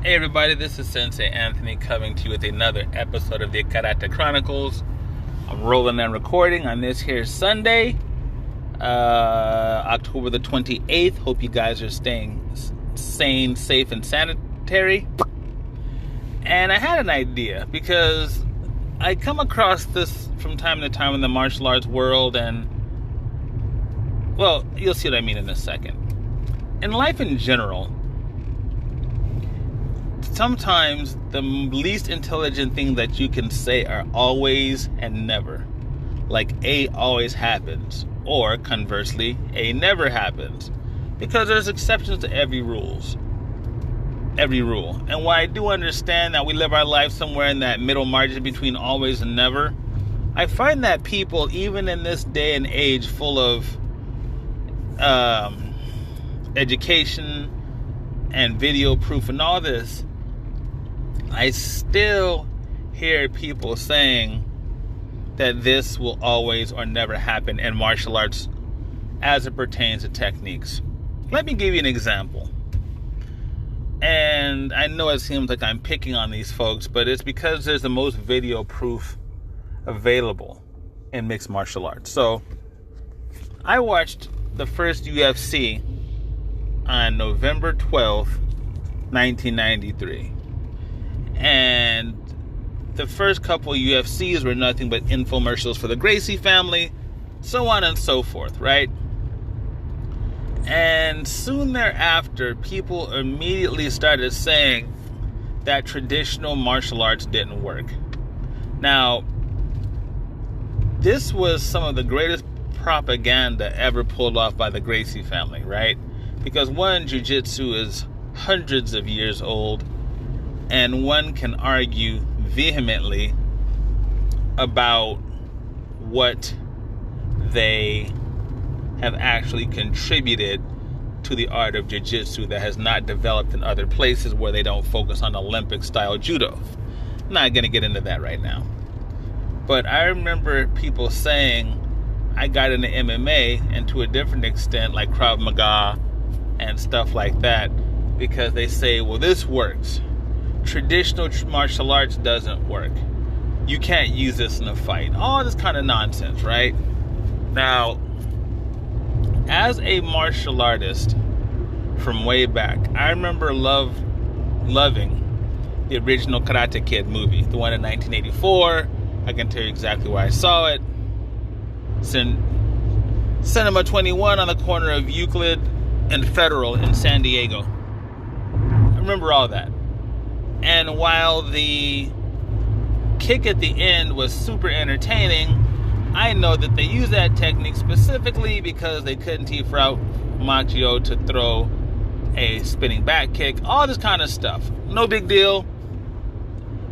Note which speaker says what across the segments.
Speaker 1: Hey everybody, this is Sensei Anthony coming to you with another episode of the Karate Chronicles. I'm rolling and recording on this here Sunday, October the 28th. Hope you guys are staying sane, safe, and sanitary. And I had an idea because I come across this from time to time in the martial arts world, and well, you'll see what I mean in a second. In life in general, sometimes the least intelligent thing that you can say are always and never. Like A always happens, or conversely, A never happens. Because there's exceptions to every rule. And while I do understand that we live our life somewhere in that middle margin between always and never, I find that people, even in this day and age full of education and video proof and all this, I still hear people saying that this will always or never happen in martial arts as it pertains to techniques. Let me give you an example. And I know it seems like I'm picking on these folks, but it's because there's the most video proof available in mixed martial arts. So I watched the first UFC on November 12th, 1993. And the first couple UFCs were nothing but infomercials for the Gracie family, so on and so forth, right? And soon thereafter, people immediately started saying that traditional martial arts didn't work. Now, this was some of the greatest propaganda ever pulled off by the Gracie family, right? Because one, jiu-jitsu is hundreds of years old, and one can argue vehemently about what they have actually contributed to the art of jiu-jitsu that has not developed in other places where they don't focus on Olympic-style judo. I'm not going to get into that right now. But I remember people saying, I got into MMA, and to a different extent, like Krav Maga and stuff like that, because they say, well, this works. Traditional martial arts doesn't work. You can't use this in a fight. All this kind of nonsense, right? Now, as a martial artist from way back, I remember loving the original Karate Kid movie, the one in 1984. I can tell you exactly where I saw it. It's in Cinema 21 on the corner of Euclid and Federal in San Diego. I remember all that. And while the kick at the end was super entertaining, I know that they use that technique specifically because they couldn't teach out Machio to throw a spinning back kick, all this kind of stuff. No big deal.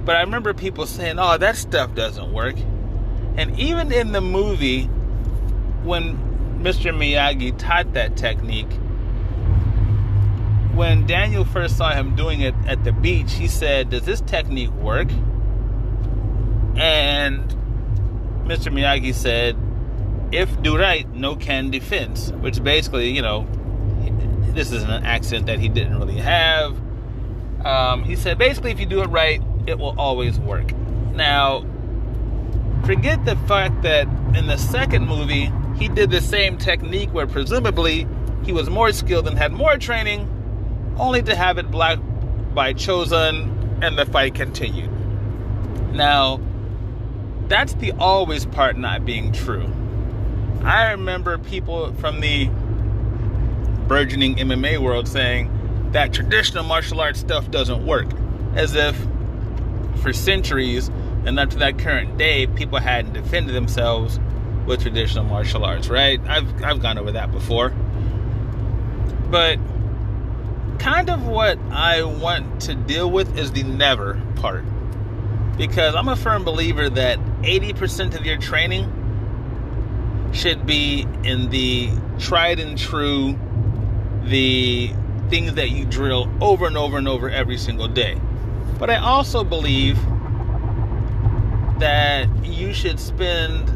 Speaker 1: But I remember people saying, oh, that stuff doesn't work. And even in the movie, when Mr. Miyagi taught that technique, when Daniel first saw him doing it at the beach, he said, does this technique work? And Mr. Miyagi said, if do right, no can defense. Which basically, this is an accent that he didn't really have. He said, basically, if you do it right, it will always work. Now, forget the fact that in the second movie, he did the same technique where presumably he was more skilled and had more training, only to have it blocked by Chosen, and the fight continued. Now, that's the always part not being true. I remember people from the burgeoning MMA world saying that traditional martial arts stuff doesn't work, as if for centuries and up to that current day, people hadn't defended themselves with traditional martial arts, right? I've gone over that before. But kind of what I want to deal with is the never part. Because I'm a firm believer that 80% of your training should be in the tried and true, the things that you drill over and over and over every single day. But I also believe that you should spend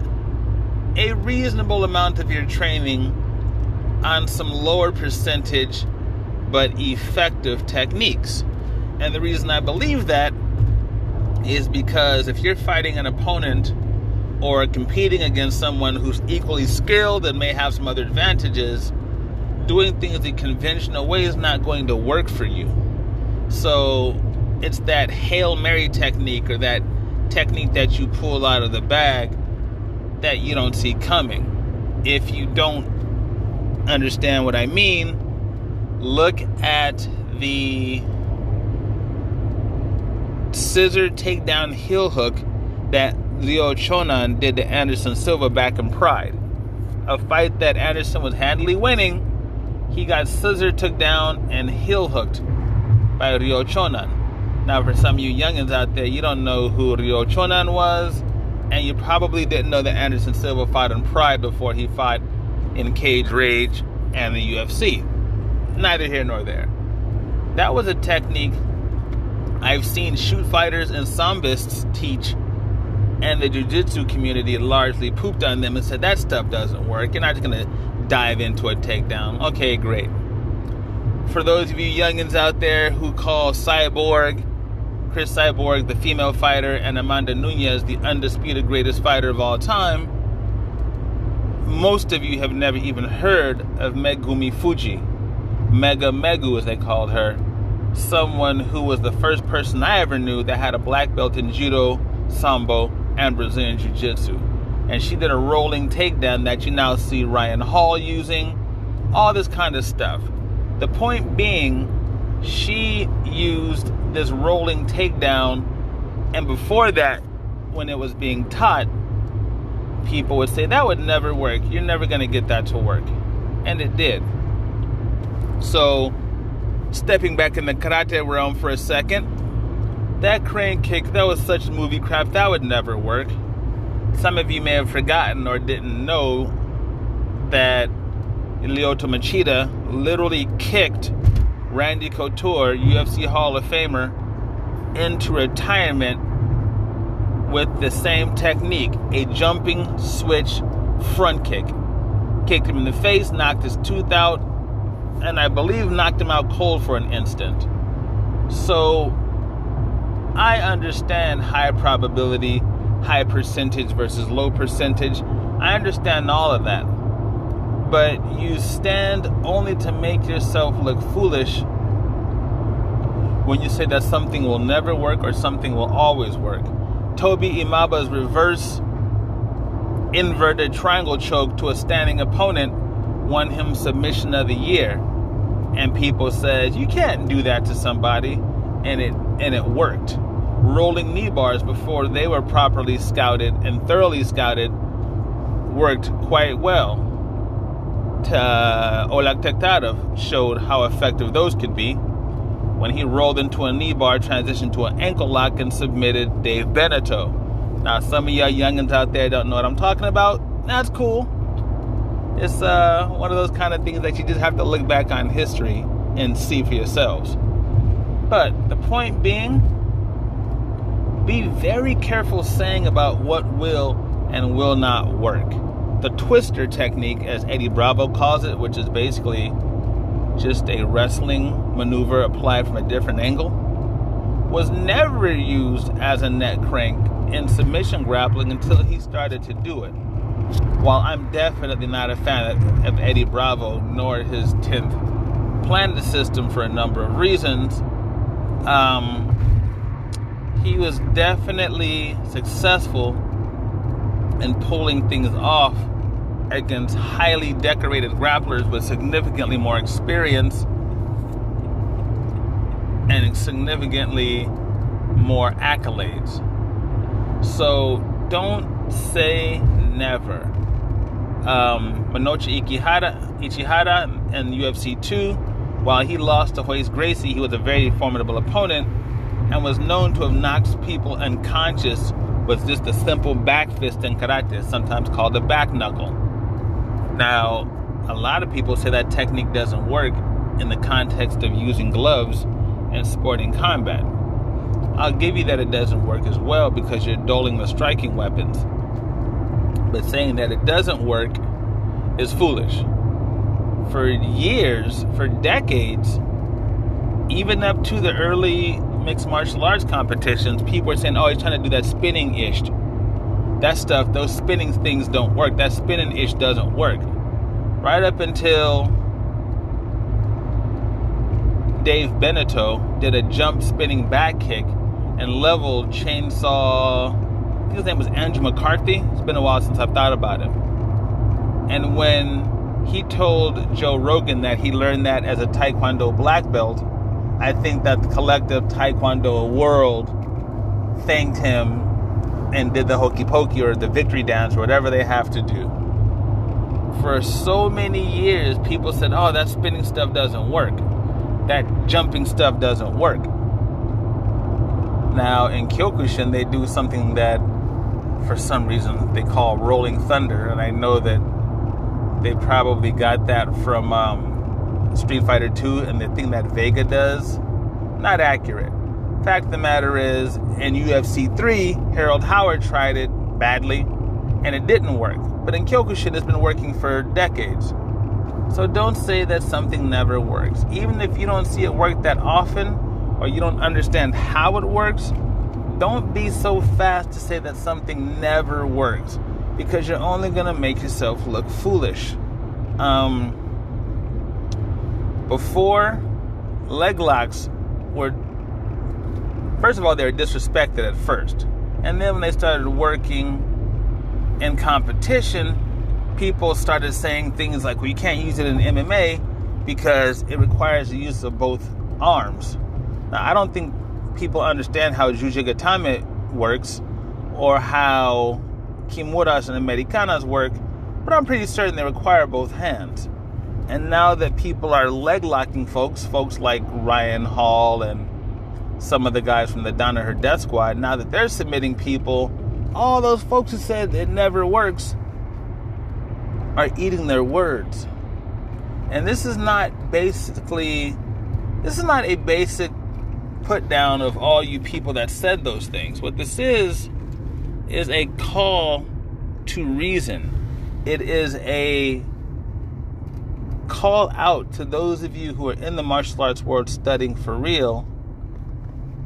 Speaker 1: a reasonable amount of your training on some lower percentage but effective techniques. And the reason I believe that is because if you're fighting an opponent or competing against someone who's equally skilled and may have some other advantages, doing things the conventional way is not going to work for you. So it's that Hail Mary technique, or that technique that you pull out of the bag that you don't see coming. If you don't understand what I mean, look at the scissor takedown heel hook that Leo Chonan did to Anderson Silva back in Pride. A fight that Anderson was handily winning, he got scissor took down and heel hooked by Rio Chonan. Now, for some of you youngins out there, you don't know who Rio Chonan was, and you probably didn't know that Anderson Silva fought in Pride before he fought in Cage Rage and the UFC. Neither here nor there. That was a technique I've seen shoot fighters and sambists teach, and the jiu-jitsu community largely pooped on them and said, that stuff doesn't work. You're not just going to dive into a takedown. Okay, great. For those of you youngins out there who call Chris Cyborg, the female fighter, and Amanda Nunes the undisputed greatest fighter of all time, most of you have never even heard of Megumi Fuji. Mega Megu, as they called her. Someone who was the first person I ever knew that had a black belt in Judo, Sambo, and Brazilian Jiu-Jitsu. And she did a rolling takedown that you now see Ryan Hall using. All this kind of stuff. The point being, she used this rolling takedown, and before that, when it was being taught, people would say, that would never work. You're never going to get that to work. And it did. So, stepping back in the karate realm for a second, that crane kick, that was such movie crap, that would never work. Some of you may have forgotten or didn't know that Lyoto Machida literally kicked Randy Couture, UFC Hall of Famer, into retirement with the same technique, a jumping switch front kick. Kicked him in the face, knocked his tooth out, and I believe knocked him out cold for an instant. So I understand high probability, high percentage versus low percentage. I understand all of that. But you stand only to make yourself look foolish when you say that something will never work or something will always work. Toby Imaba's reverse inverted triangle choke to a standing opponent won him submission of the year. And people said, you can't do that to somebody. And it worked. Rolling knee bars before they were properly scouted and thoroughly scouted worked quite well. Oleg Tektarov showed how effective those could be when he rolled into a knee bar, transitioned to an ankle lock, and submitted Dave Beneteau. Now, some of y'all youngins out there don't know what I'm talking about. That's cool. It's one of those kind of things that you just have to look back on history and see for yourselves. But the point being, be very careful saying about what will and will not work. The twister technique, as Eddie Bravo calls it, which is basically just a wrestling maneuver applied from a different angle, was never used as a neck crank in submission grappling until he started to do it. While I'm definitely not a fan of Eddie Bravo nor his 10th Planet System for a number of reasons, he was definitely successful in pulling things off against highly decorated grapplers with significantly more experience and significantly more accolades. So don't say never. Minochi Ichihara in UFC 2, while he lost to Royce Gracie, he was a very formidable opponent and was known to have knocked people unconscious with just a simple back fist in karate, sometimes called a back knuckle. Now, a lot of people say that technique doesn't work in the context of using gloves in sporting combat. I'll give you that it doesn't work as well because you're dulling the striking weapons. But saying that it doesn't work is foolish. For years, for decades, even up to the early mixed martial arts competitions, people were saying, oh, he's trying to do that spinning-ish. That stuff, those spinning things don't work. That spinning-ish doesn't work. Right up until Dave Beneteau did a jump spinning back kick and leveled Chainsaw, I think his name was Andrew McCarthy. It's been a while since I've thought about him. And when he told Joe Rogan that he learned that as a Taekwondo black belt, I think that the collective Taekwondo world thanked him and did the hokey pokey or the victory dance or whatever they have to do. For so many years, people said, oh, that spinning stuff doesn't work. That jumping stuff doesn't work. Now, in Kyokushin, they do something that, for some reason, they call rolling thunder. And I know that they probably got that from Street Fighter 2 and the thing that Vega does. Not accurate. Fact of the matter is, in UFC 3, Harold Howard tried it badly, and it didn't work. But in Kyokushin, it's been working for decades. So don't say that something never works. Even if you don't see it work that often, or you don't understand how it works, don't be so fast to say that something never works, because you're only going to make yourself look foolish. Before, leg locks were, first of all, they were disrespected at first. And then when they started working in competition, people started saying things like, well, you can't use it in MMA because it requires the use of both arms. Now, I don't think people understand how Jujigatame works or how Kimuras and Americanas work, but I'm pretty certain they require both hands. And now that people are leg locking folks like Ryan Hall and some of the guys from the Danaher Death Squad, now that they're submitting people, all those folks who said it never works are eating their words. And this is not a basic put down of all you people that said those things. What this is a call to reason. It is a call out to those of you who are in the martial arts world studying for real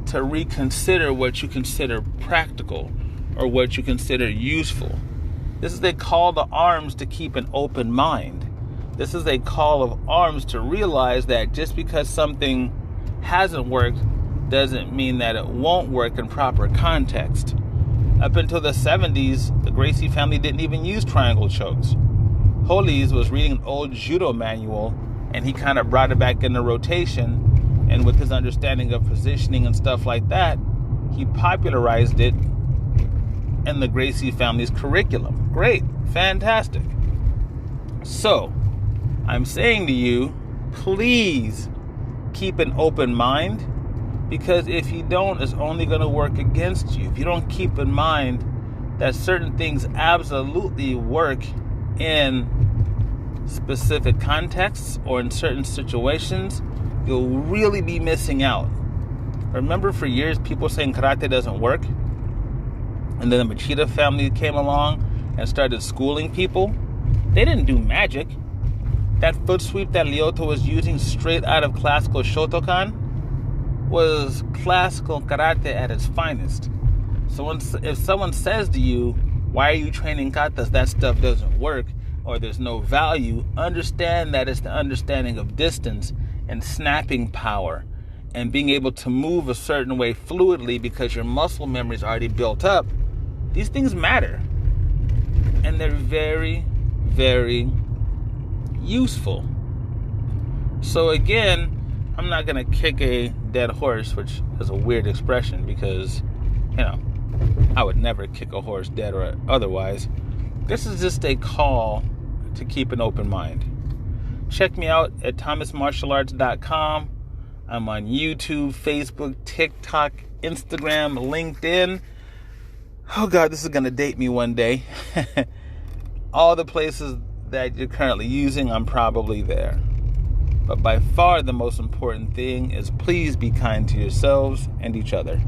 Speaker 1: to reconsider what you consider practical or what you consider useful. This is a call to arms to keep an open mind. This is a call of arms to realize that just because something hasn't worked doesn't mean that it won't work in proper context. Up until the 70s, the Gracie family didn't even use triangle chokes. Holies was reading an old judo manual, and he kind of brought it back into rotation, and with his understanding of positioning and stuff like that, he popularized it in the Gracie family's curriculum. Great, fantastic. So, I'm saying to you, please keep an open mind, because if you don't, it's only going to work against you. If you don't keep in mind that certain things absolutely work in specific contexts or in certain situations, you'll really be missing out. Remember, for years, people saying karate doesn't work? And then the Machida family came along and started schooling people. They didn't do magic. That foot sweep that Lyoto was using straight out of classical Shotokan was classical karate at its finest. So if someone says to you, why are you training katas? That stuff doesn't work, or there's no value, understand that it's the understanding of distance and snapping power and being able to move a certain way fluidly because your muscle memory is already built up. These things matter. And they're very, very useful. So again, I'm not going to kick a dead horse, which is a weird expression because, I would never kick a horse dead or otherwise. This is just a call to keep an open mind. Check me out at thomasmartialarts.com. I'm on YouTube, Facebook, TikTok, Instagram, LinkedIn. Oh God, this is going to date me one day. All the places that you're currently using, I'm probably there. But by far the most important thing is please be kind to yourselves and each other.